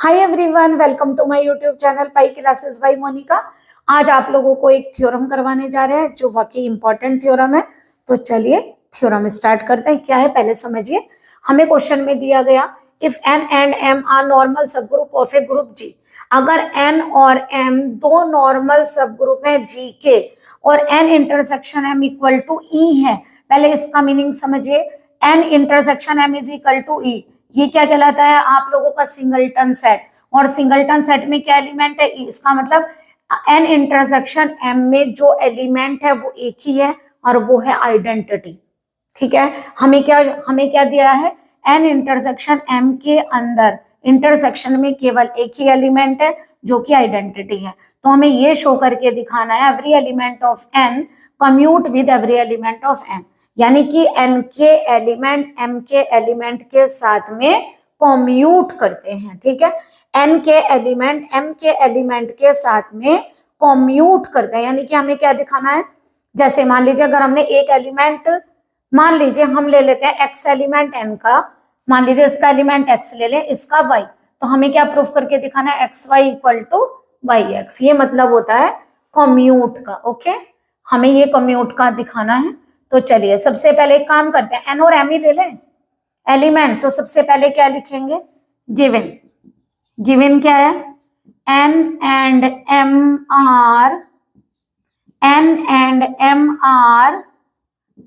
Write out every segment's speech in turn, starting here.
Hi everyone, welcome to my YouTube channel pi classes by Monika. आज आप लोगों को एक थ्योरम करवाने जा रहे हैं जो वाकई इंपॉर्टेंट थ्योरम है। तो चलिए थ्योरम स्टार्ट करते हैं। क्या है पहले समझिए। हमें क्वेश्चन में दिया गया if N and M are normal subgroup of a group G. अगर एन और एम दो नॉर्मल सब ग्रुप है जी के और N intersection M equal to E है। पहले इसका मीनिंग समझिए। N intersection M is equal to E, ये क्या कहलाता है आप लोगों का सिंगलटन सेट। और सिंगलटन सेट में क्या एलिमेंट है, इसका मतलब एन इंटरसेक्शन एम में जो एलिमेंट है वो एक ही है और वो है आइडेंटिटी। ठीक है, हमें क्या दिया है, एन इंटरसेक्शन एम के अंदर इंटरसेक्शन में केवल एक ही एलिमेंट है जो कि आइडेंटिटी है। तो हमें ये शो करके दिखाना है every element of N commute with every element of M, यानी कि एन के एलिमेंट एम के एलिमेंट के साथ में कम्यूट करते हैं। ठीक है, एन के एलिमेंट एम के एलिमेंट के साथ में कम्यूट करते हैं, यानी कि हमें क्या दिखाना है। जैसे मान लीजिए अगर हमने एक एलिमेंट, मान लीजिए हम ले लेते हैं एक्स एलिमेंट एन का, मान लीजिए इसका एलिमेंट एक्स ले लें, इसका वाई, तो हमें क्या प्रूफ करके दिखाना है, X Y equal to Y X. ये मतलब होता है कम्यूट का। ओके, हमें ये कम्यूट का दिखाना है। तो चलिए सबसे पहले एक काम करते हैं, एन और एम ही ले लें एलिमेंट। तो सबसे पहले क्या लिखेंगे, गिवन। गिवन क्या है, N and M are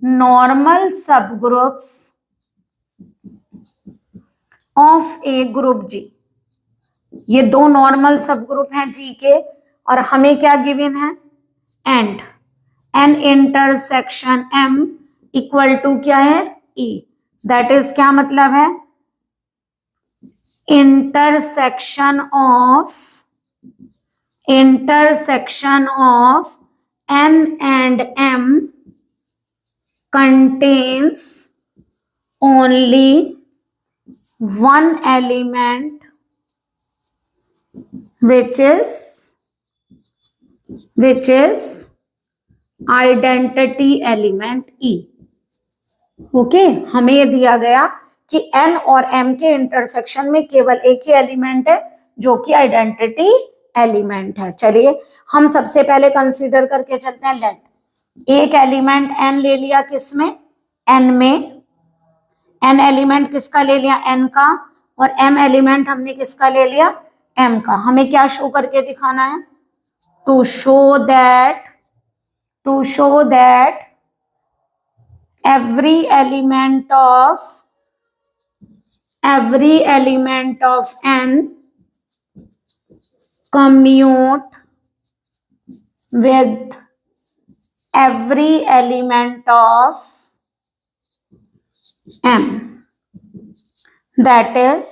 normal subgroups of a group G. ये दो नॉर्मल सबग्रुप हैं जी के और हमें क्या गिवन है, and N intersection M equal to क्या है, ई। दैट इज क्या मतलब है, intersection of N and M contains only one element which is identity element E। Okay, हमें ये दिया गया कि n और m के इंटरसेक्शन में केवल एक ही एलिमेंट है जो कि आइडेंटिटी एलिमेंट है। चलिए हम सबसे पहले कंसीडर करके चलते हैं। लेट, एक एलिमेंट n ले लिया, किसमें, n में। n एलिमेंट किसका ले लिया, n का, और m एलिमेंट हमने किसका ले लिया, m का। हमें क्या शो करके दिखाना है, to show that every element of n commute with every element of m। that is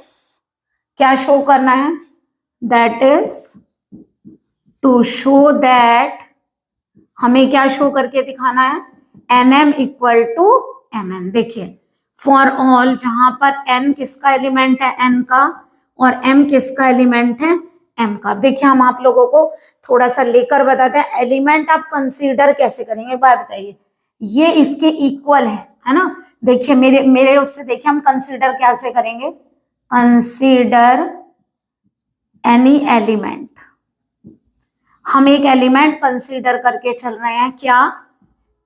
क्या शो करना है, that is to show that, हमें क्या शो करके दिखाना है, nm इक्वल टू mn। देखिए फॉर ऑल, जहां पर n किसका एलिमेंट है, n का, और m किसका एलिमेंट है, m का। देखिए हम आप लोगों को थोड़ा सा लेकर बताते हैं, एलिमेंट आप कंसीडर कैसे करेंगे, एक बार बताइए। ये इसके इक्वल है ना। देखिए मेरे उससे देखिए हम कंसीडर कैसे करेंगे, कंसीडर एनी एलिमेंट। हम एक एलिमेंट कंसीडर करके चल रहे हैं, क्या,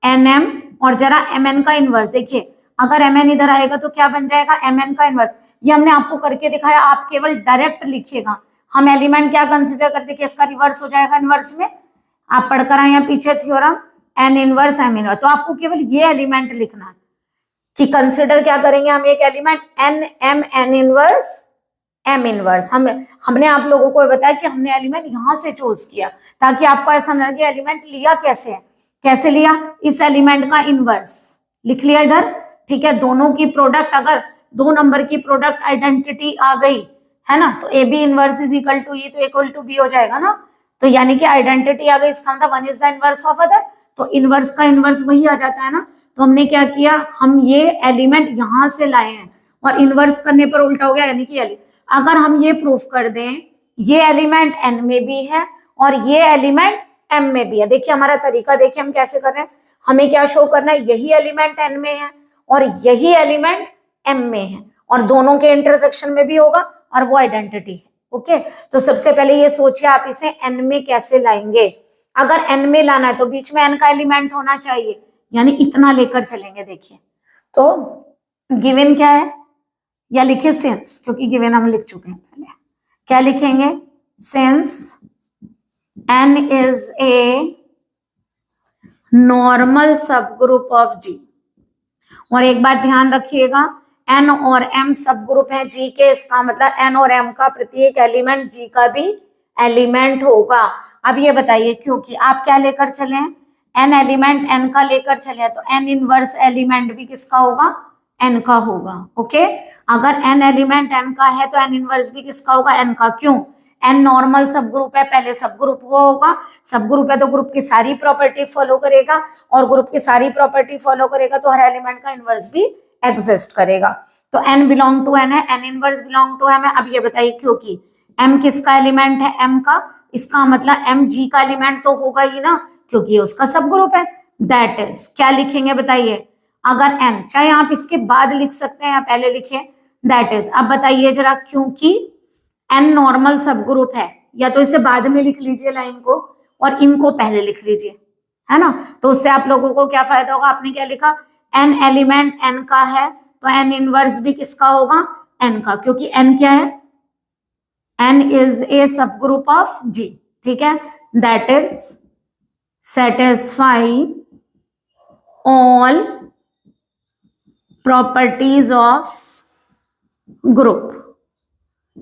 nm, और जरा mn का इनवर्स। देखिए अगर mn इधर आएगा तो क्या बन जाएगा, mn का इनवर्स। ये हमने आपको करके दिखाया, आप केवल डायरेक्ट लिखिएगा। हम एलिमेंट क्या कंसीडर करते कि इसका रिवर्स हो जाएगा इनवर्स में। आप पढ़कर आए हैं पीछे theorem, n inverse m inverse, तो आपको केवल ये एलिमेंट लिखना है कि कंसीडर क्या करेंगे हम, एक element n inverse m inverse. हमने आप लोगों को बताया कि हमने एलिमेंट यहां से चूज किया ताकि आपको ऐसा न लगे एलिमेंट लिया कैसे है। कैसे लिया, इस एलिमेंट का इनवर्स लिख लिया इधर। ठीक है, दोनों की प्रोडक्ट, अगर दो नंबर की प्रोडक्ट आइडेंटिटी आ गई है ना, तो A B inverse is equal to E, तो इक्वल टू बी हो जाएगा ना। तो यानी कि आइडेंटिटी आ गई, इसका मतलब one is the inverse of other, तो इनवर्स का इनवर्स वही आ जाता है ना। तो हमने क्या किया, हम ये एलिमेंट यहां से लाए हैं और इनवर्स करने पर उल्टा हो गया, यानी कि अगर हम ये प्रूफ कर दें ये एलिमेंट n में भी है और ये एलिमेंट m में भी है। देखिए हमारा तरीका देखिए हम कैसे कर रहे हैं, हमें क्या शो करना है, यही एलिमेंट n में है और यही एलिमेंट m में है और दोनों के इंटरसेक्शन में भी होगा और वो आइडेंटिटी ओके, तो सबसे पहले ये सोचिए आप इसे n में कैसे लाएंगे। अगर n में लाना है तो बीच में n का एलिमेंट होना चाहिए, यानी इतना लेकर चलेंगे। देखिए तो गिवन क्या है, या लिखिए सिंस, क्योंकि गिवन हम लिख चुके हैं पहले। क्या लिखेंगे, since n is a normal subgroup of G। और एक बात ध्यान रखिएगा, n और m सब ग्रुप है G के, इसका मतलब n और m का प्रत्येक एलिमेंट G का भी एलिमेंट होगा। अब ये बताइए, क्योंकि आप क्या लेकर चले हैं, n एलिमेंट n का लेकर चले, तो n इनवर्स एलिमेंट भी किसका होगा, n का होगा। ओके, अगर n एलिमेंट n का है तो n इनवर्स भी किसका होगा, n का। क्यों, n नॉर्मल सब ग्रुप है, पहले सब ग्रुप वो होगा, सब ग्रुप है तो ग्रुप की सारी प्रॉपर्टी फॉलो करेगा, और ग्रुप की सारी प्रॉपर्टी फॉलो करेगा तो हर एलिमेंट का इनवर्स भी एग्जिस्ट करेगा। तो n बिलोंग टू n है, n inverse belong to m है। अब ये बताइए, क्योंकि m किसका एलिमेंट है, m का, इसका मतलब m G का एलिमेंट तो होगा ही ना, क्योंकि ये उसका सब ग्रुप है। दैट इज, क्या लिखेंगे बताइए, अगर n, चाहे आप इसके बाद लिख सकते हैं या पहले लिखे, दैट इज। अब बताइए जरा, क्योंकि n नॉर्मल सब ग्रुप है, या तो इसे बाद में लिख लीजिए लाइन को, और इनको पहले लिख लीजिए, है ना, तो उससे आप लोगों को क्या फायदा होगा। आपने क्या लिखा, n एलिमेंट n का है तो n इनवर्स भी किसका होगा, n का, क्योंकि n क्या है, n इज ए सब ग्रुप ऑफ G। ठीक है, that is satisfy all properties of group.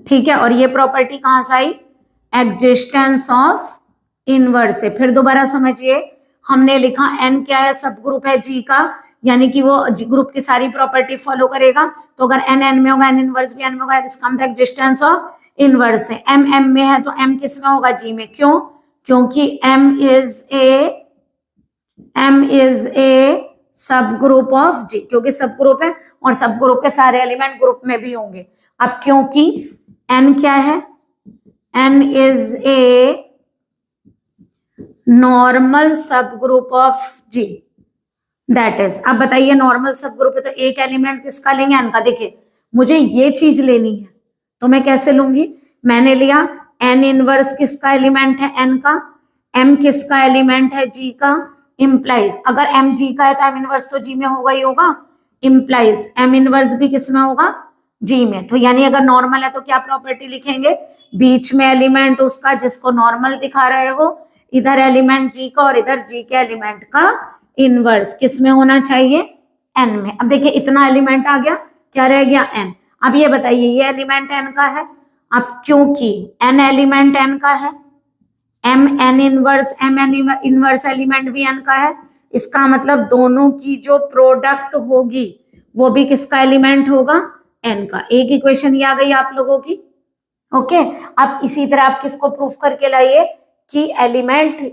ठीक है, और ये प्रॉपर्टी कहां से आई, एग्जिस्टेंस ऑफ इनवर्स है। फिर दोबारा समझिए, हमने लिखा n क्या है, सब ग्रुप है G का, यानी कि वो ग्रुप की सारी प्रॉपर्टी फॉलो करेगा, तो अगर n में होगा n इनवर्स भी n में होगा, इसका मतलब एग्जिस्टेंस ऑफ इनवर्स है। m में है तो m किस में होगा, G में। क्यों, क्योंकि m इज ए सब ग्रुप ऑफ G, क्योंकि सब ग्रुप है और सब ग्रुप के सारे एलिमेंट ग्रुप में भी होंगे। अब क्योंकि n क्या है, n is a normal subgroup of G, that is. अब बताइए, नॉर्मल सब ग्रुप है तो एक एलिमेंट किसका लेंगे, n का। देखिए मुझे ये चीज लेनी है तो मैं कैसे लूंगी, मैंने लिया n इनवर्स किसका एलिमेंट है, n का, m किसका एलिमेंट है, G का, इम्प्लाइज अगर m G का है तो m इनवर्स तो G में होगा ही होगा, इम्प्लाइज m इनवर्स भी किसमें होगा, G में। तो यानी अगर नॉर्मल है तो क्या प्रॉपर्टी लिखेंगे, बीच में एलिमेंट उसका जिसको नॉर्मल दिखा रहे हो, इधर एलिमेंट G का और इधर G के एलिमेंट का इनवर्स किस में होना चाहिए, n में। अब देखिए इतना एलिमेंट आ गया, क्या रह गया, n। अब ये बताइए, ये एलिमेंट n का है, अब क्योंकि n एलिमेंट n का है, m n इनवर्स एलिमेंट भी n का है, इसका मतलब दोनों की जो प्रोडक्ट होगी वो भी किसका एलिमेंट होगा, n का। एक इक्वेशन ये आ गई आप लोगों की। ओके, अब इसी तरह आप किसको प्रूफ करके लाइए कि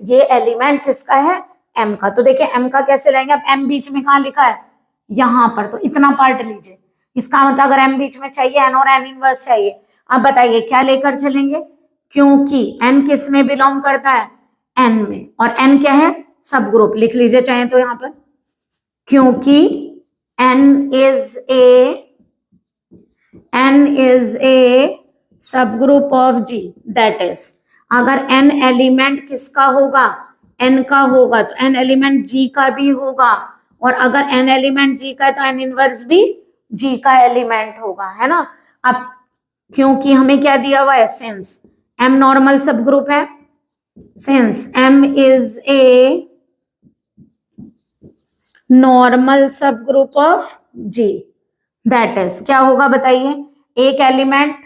ये एलिमेंट किसका है, m का। तो देखिए m का कैसे लाएंगे, अब m बीच में कहाँ लिखा है, यहां पर, तो इतना पार्ट लीजिए। इसका मतलब अगर m बीच में चाहिए n और n इनवर्स चाहिए। अब बताइए क्या लेकर चलेंगे, क्योंकि n किस में बिलोंग करता है, n में, और n क्या है, सब ग्रुप। लिख लीजिए चाहे तो यहां पर, क्योंकि n इज ए सब group of G, that is. अगर n एलिमेंट किसका होगा, n का होगा, तो n एलिमेंट G का भी होगा, और अगर n एलिमेंट G का है तो n इनवर्स भी G का एलिमेंट होगा, है ना। अब क्योंकि हमें क्या दिया हुआ है, since m normal subgroup है, since m is a normal subgroup of G, that is. क्या होगा बताइए, एक एलिमेंट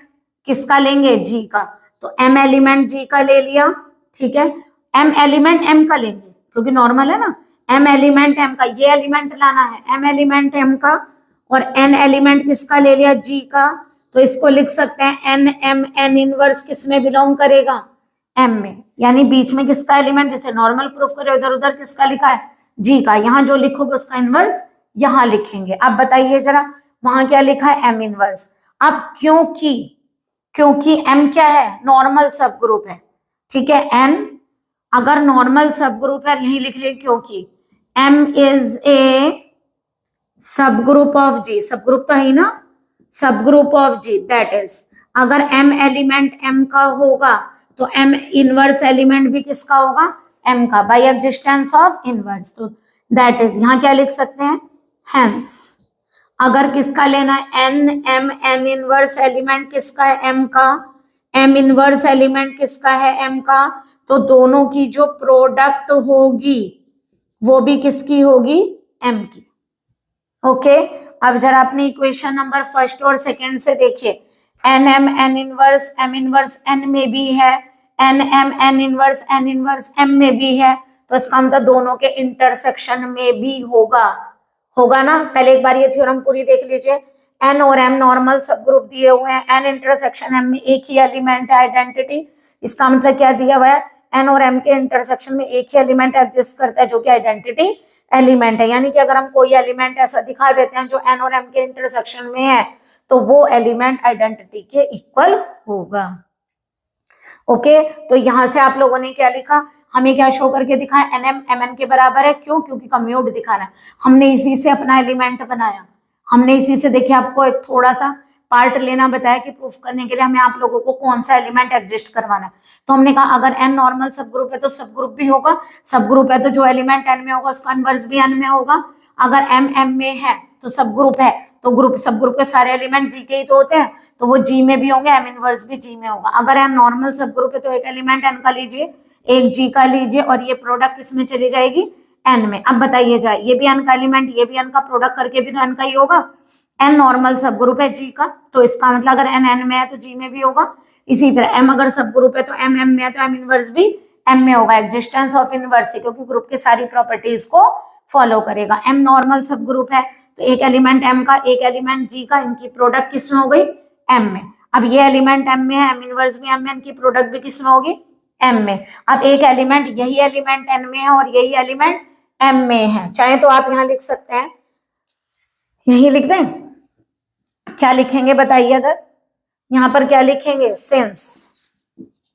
किसका लेंगे, G का, तो m एलिमेंट G का ले लिया, ठीक है, m एलिमेंट m का लेंगे क्योंकि नॉर्मल है ना, m एलिमेंट m का, ये एलिमेंट लाना है m एलिमेंट m का, और n एलिमेंट किसका ले लिया, G का। तो इसको लिख सकते हैं n m, n इनवर्स किस में बिलोंग करेगा, m में, यानी बीच में किसका एलिमेंट, जैसे नॉर्मल प्रूफ करे उधर उधर किसका लिखा है, G का, यहाँ जो लिखोगे उसका इनवर्स यहाँ लिखेंगे। अब बताइए जरा, वहां क्या लिखा है, m इनवर्स। अब क्योंकि m क्या है, नॉर्मल सब ग्रुप है, ठीक है, n अगर नॉर्मल सब ग्रुप है, यही लिख ले, क्योंकि m इज ए सब ग्रुप ऑफ G, सब ग्रुप तो है ना, सब group of G, that is. अगर m एलिमेंट m का होगा तो m इनवर्स एलिमेंट भी किसका होगा, m का, बाय एग्जिस्टेंस ऑफ इनवर्स। तो दैट इज, यहाँ क्या लिख सकते हैं, हेंस। अगर किसका लेना है, n m n inverse element किसका है, m का, m इनवर्स एलिमेंट किसका है, m का, तो दोनों की जो प्रोडक्ट होगी वो भी किसकी होगी, m की। ओके अब जरा अपनी इक्वेशन नंबर फर्स्ट और सेकंड से देखिए, N M N inverse m inverse n में भी है, N M N inverse n inverse m में भी है, तो इसका मतलब दोनों के इंटरसेक्शन में भी होगा ना। पहले एक बार ये थ्योरम पूरी देख लीजिए। n और m नॉर्मल सब ग्रुप दिए हुए हैं, n इंटरसेक्शन m में एक ही एलिमेंट है, आइडेंटिटी। इसका मतलब क्या दिया हुआ है, n और m के इंटरसेक्शन में एक ही एलिमेंट एग्जिस्ट करता है जो कि आइडेंटिटी एलिमेंट है। यानी कि अगर हम कोई एलिमेंट ऐसा दिखा देते हैं जो n और m के इंटरसेक्शन में है तो वो एलिमेंट आइडेंटिटी के इक्वल होगा। ओके तो यहां से आप लोगों ने क्या लिखा, हमें क्या शो करके दिखा है, nm mn के बराबर है, क्यों, क्योंकि कम्यूट दिखाना है। हमने इसी से अपना एलिमेंट बनाया, हमने इसी से, देखिए आपको एक थोड़ा सा पार्ट लेना बताया कि प्रूफ करने के लिए हमें आप लोगों को कौन सा एलिमेंट एग्जिस्ट करवाना है। तो हमने कहा अगर n नॉर्मल सब ग्रुप है तो सब ग्रुप भी होगा, सब ग्रुप है तो जो एलिमेंट n में होगा उसका इनवर्स भी n में होगा। अगर m m में है तो सब ग्रुप है, तो ग्रुप सब ग्रुप के सारे एलिमेंट जी के ही तो होते हैं, तो वो जी में भी होंगे, m इनवर्स भी जी में होगा। अगर n नॉर्मल सब ग्रुप है तो एक एलिमेंट n का लीजिए, एक जी का लीजिए, और ये प्रोडक्ट किसमें चली जाएगी, n में। अब बताइए जाए, ये भी n का एलिमेंट, ये भी n का प्रोडक्ट करके भी तो n का ही होगा। n नॉर्मल सब ग्रुप है g का, तो इसका मतलब अगर n n में है तो g में भी होगा। इसी तरह m अगर सब ग्रुप है तो m m में है तो m इनवर्स भी m में होगा, एग्जिस्टेंस ऑफ इनवर्स, क्योंकि ग्रुप की सारी प्रॉपर्टीज को फॉलो करेगा। m नॉर्मल सब ग्रुप है तो एक एलिमेंट m का, एक एलिमेंट g का, इनकी प्रोडक्ट किसमें हो गई, m में। अब ये एलिमेंट m में है, m इनवर्स भी m में, इनकी प्रोडक्ट भी किसमें होगी, m में। अब एक एलिमेंट, यही एलिमेंट n में है और यही एलिमेंट m में है, चाहे तो आप यहाँ लिख सकते हैं, यही लिख दें, क्या लिखेंगे बताइए, अगर यहाँ पर क्या लिखेंगे, सिंस।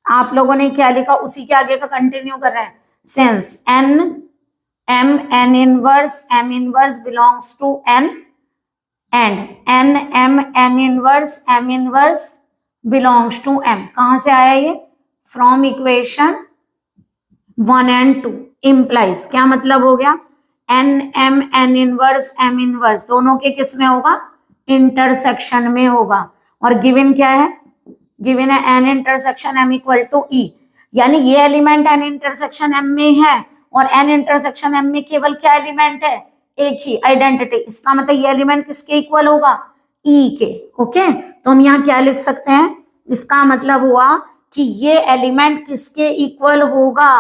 आप लोगों ने क्या लिखा, उसी के आगे का कंटिन्यू कर रहे हैं, since n m n inverse belongs to n and n m n inverse belongs to m। कहां से आया ये, फ्रॉम इक्वेशन 1 and 2। इम्प्लाइज, क्या मतलब हो गया, n m n इनवर्स दोनों के किस में होगा, इंटरसेक्शन में होगा। और गिवन क्या है, गिवन है n intersection m equal to e, यानी ये एलिमेंट n इंटरसेक्शन m में है और n इंटरसेक्शन m में केवल क्या एलिमेंट है, एक ही, आइडेंटिटी। इसका मतलब ये एलिमेंट किसके इक्वल होगा, e के। ओके तो हम यहाँ क्या लिख सकते हैं, इसका मतलब हुआ कि ये एलिमेंट किसके इक्वल होगा,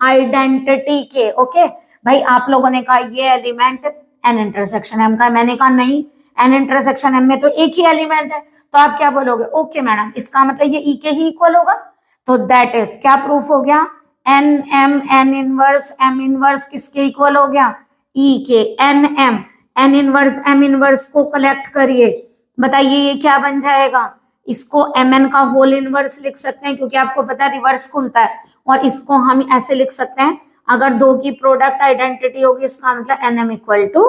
आइडेंटिटी के। ओके भाई आप लोगों ने कहा ये एलिमेंट n इंटरसेक्शन m का, मैंने कहा नहीं, n इंटरसेक्शन m में तो एक ही एलिमेंट है, तो आप क्या बोलोगे, ओके मैडम, इसका मतलब ये e के ही इक्वल होगा। तो दैट इज, क्या प्रूफ हो गया, n m n inverse m inverse किसके इक्वल हो गया, e के। n m n inverse m inverse को कलेक्ट करिए, बताइए ये क्या बन जाएगा, इसको mn का होल इनवर्स लिख सकते हैं, क्योंकि आपको पता है रिवर्स खुलता है। और इसको हम ऐसे लिख सकते हैं, अगर दो की प्रोडक्ट आइडेंटिटी होगी इसका मतलब nm इक्वल टू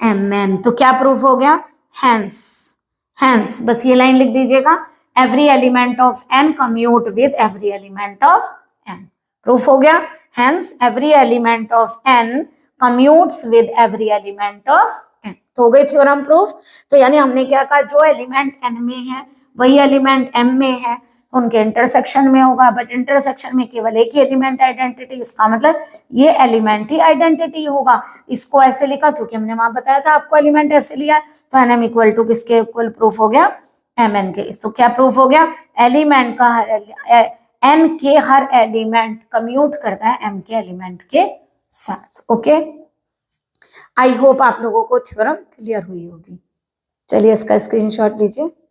mn। तो क्या प्रूफ हो गया, हेंस बस ये लाइन लिख दीजिएगा, every element of n commute with every element of n। Proof हो गया, hence every element of n commutes with every element of n। तो हो गई थ्योरम प्रूफ। तो यानी हमने क्या कहा, जो एलिमेंट n में है वही एलिमेंट m में है, तो उनके इंटरसेक्शन में होगा, बट इंटरसेक्शन में केवल एक ही एलिमेंट आइडेंटिटी, इसका मतलब ये एलिमेंट ही आइडेंटिटी होगा। इसको ऐसे लिखा क्योंकि हमने वहां बताया था आपको एलिमेंट ऐसे लिया है, तो nm इक्वल टू किसके इक्वल प्रूफ हो गया, mn के। तो क्या प्रूफ हो गया, एलिमेंट का n के हर एलिमेंट कम्यूट करता है m के एलिमेंट के साथ। ओके आई होप आप लोगों को थ्योरम क्लियर हुई होगी। चलिए इसका स्क्रीनशॉट लीजिए।